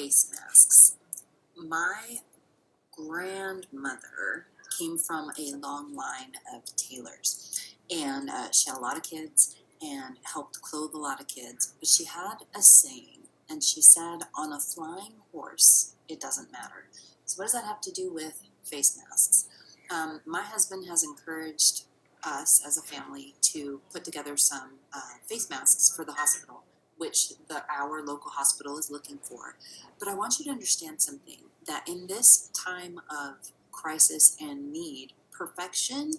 face masks. My grandmother came from a long line of tailors, and she had a lot of kids and helped clothe a lot of kids. But she had a saying, and she said, on a flying horse, it doesn't matter. So what does that have to do with face masks? My husband has encouraged us as a family to put together some face masks for the hospital, which our local hospital is looking for. But I want you to understand something, that in this time of crisis and need, perfection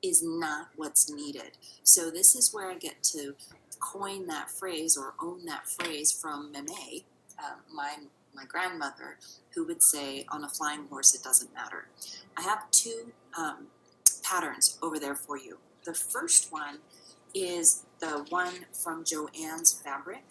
is not what's needed. So this is where I get to coin that phrase or own that phrase from Meme, my grandmother, who would say, on a flying horse, it doesn't matter. I have two patterns over there for you. The first one is the one from JOANN's fabric,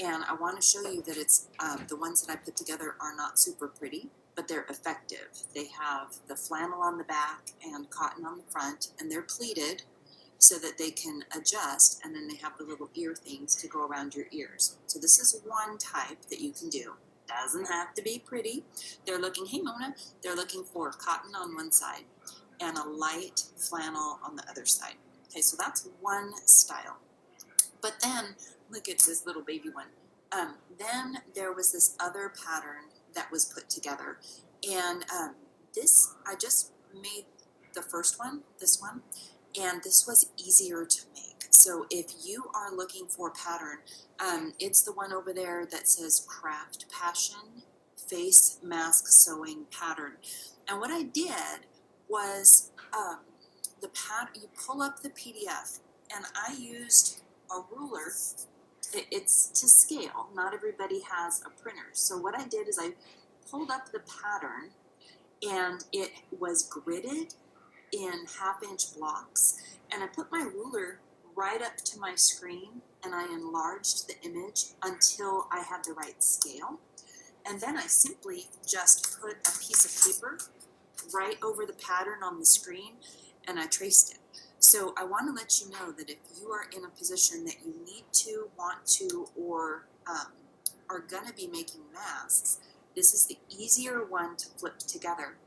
and I want to show you that it's the ones that I put together are not super pretty, but they're effective. They have the flannel on the back and cotton on the front, and they're pleated so that they can adjust, and then they have the little ear things to go around your ears. So this is one type that you can do. Doesn't have to be pretty. They're looking, hey Mona, they're looking for cotton on one side and a light flannel on the other side. Okay, so that's one style. But then, look at this little baby one. Then there was this other pattern that was put together. And this, I just made the first one, this one, and this was easier to make. So if you are looking for a pattern, it's the one over there that says Craft Passion Face Mask Sewing Pattern. And what I did was you pull up the PDF, and I used a ruler. It's to scale. Not everybody has a printer. So what I did is I pulled up the pattern, and it was gridded in 1/2-inch blocks, and I put my ruler right up to my screen, and I enlarged the image until I had the right scale. And then I simply just put a piece of paper right over the pattern on the screen, and I traced it. So I want to let you know that if you are in a position that you need to, want to, or are going to be making masks, this is the easier one to flip together.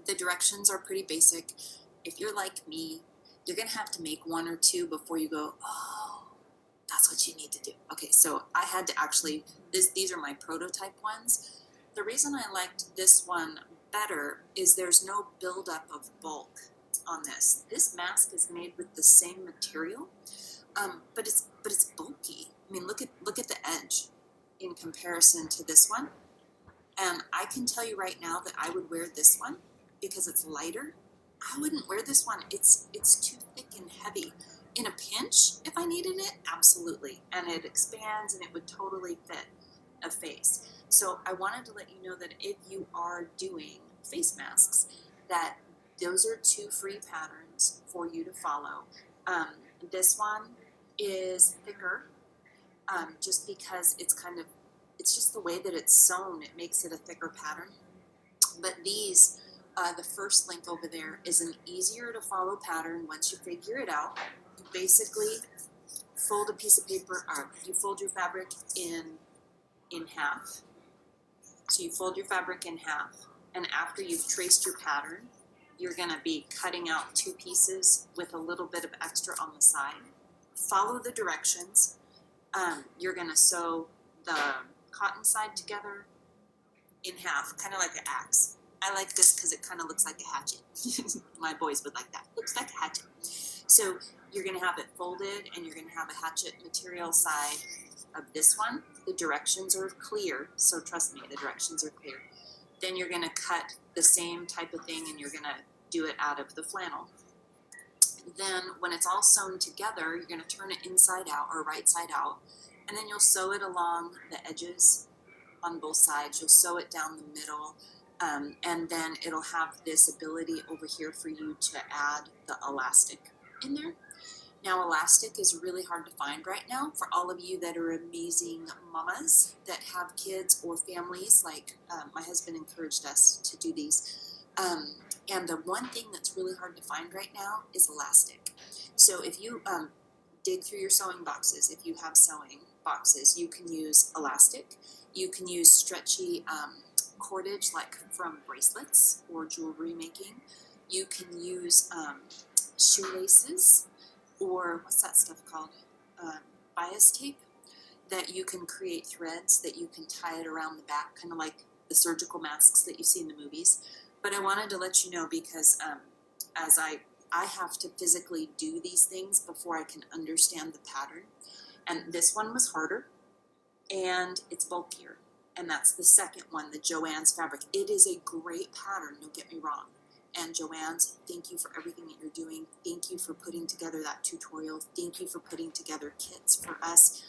The directions are pretty basic. If you're like me, you're going to have to make one or two before you go, oh, that's what you need to do. Okay, so I had to actually, these are my prototype ones. The reason I liked this one better is there's no buildup of bulk on this. This mask is made with the same material, but it's bulky. I mean, look at the edge in comparison to this one. And I can tell you right now that I would wear this one because it's lighter. I wouldn't wear this one. It's too thick and heavy. In a pinch, if I needed it, absolutely. And it expands, and it would totally fit a face. So I wanted to let you know that if you are doing face masks, that those are two free patterns for you to follow. This one is thicker, just because it's just the way that it's sewn, it makes it a thicker pattern. But these, the first link over there is an easier to follow pattern once you figure it out. You basically fold a piece of paper, or you fold your fabric in half. So you fold your fabric in half, and after you've traced your pattern, you're going to be cutting out two pieces with a little bit of extra on the side. Follow the directions. You're going to sew the cotton side together in half, kind of like an axe. I like this because it kind of looks like a hatchet. My boys would like that. Looks like a hatchet. So you're going to have it folded, and you're going to have a hatchet material side of this one. The directions are clear, so trust me, the directions are clear. Then you're going to cut the same type of thing, and you're going to do it out of the flannel. Then when it's all sewn together, you're going to turn it inside out or right side out, and then you'll sew it along the edges on both sides. You'll sew it down the middle, and then it'll have this ability over here for you to add the elastic in there. Now, elastic is really hard to find right now for all of you that are amazing mamas that have kids or families. Like my husband encouraged us to do these. And the one thing that's really hard to find right now is elastic. So if you dig through your sewing boxes, if you have sewing boxes, you can use elastic. You can use stretchy cordage like from bracelets or jewelry making. You can use shoelaces, or what's that stuff called? Bias tape, that you can create threads that you can tie it around the back, kind of like the surgical masks that you see in the movies. But I wanted to let you know because as I have to physically do these things before I can understand the pattern. And this one was harder and it's bulkier. And that's the second one, the JOANN's fabric. It is a great pattern, don't get me wrong. And JOANN's, thank you for everything that you're doing. Thank you for putting together that tutorial. Thank you for putting together kits for us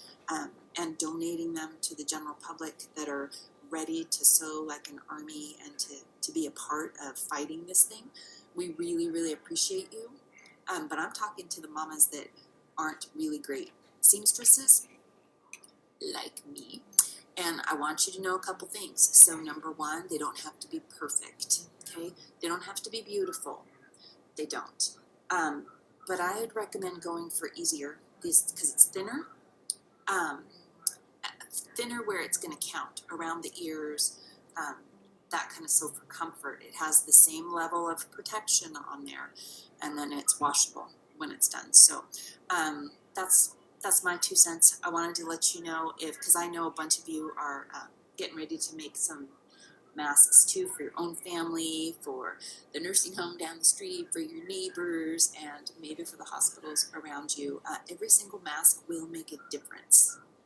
and donating them to the general public that are ready to sew like an army and to be a part of fighting this thing. We really, really appreciate you. But I'm talking to the mamas that aren't really great seamstresses like me. And I want you to know a couple things. So number one, they don't have to be perfect, okay? They don't have to be beautiful. They don't. But I'd recommend going for easier because it's thinner. Thinner where it's going to count around the ears, that kind of sew for comfort. It has the same level of protection on there, and then it's washable when it's done. So that's my 2 cents. I wanted to let you know because I know a bunch of you are getting ready to make some masks too for your own family, for the nursing home down the street, for your neighbors, and maybe for the hospitals around you. Every single mask will make a difference.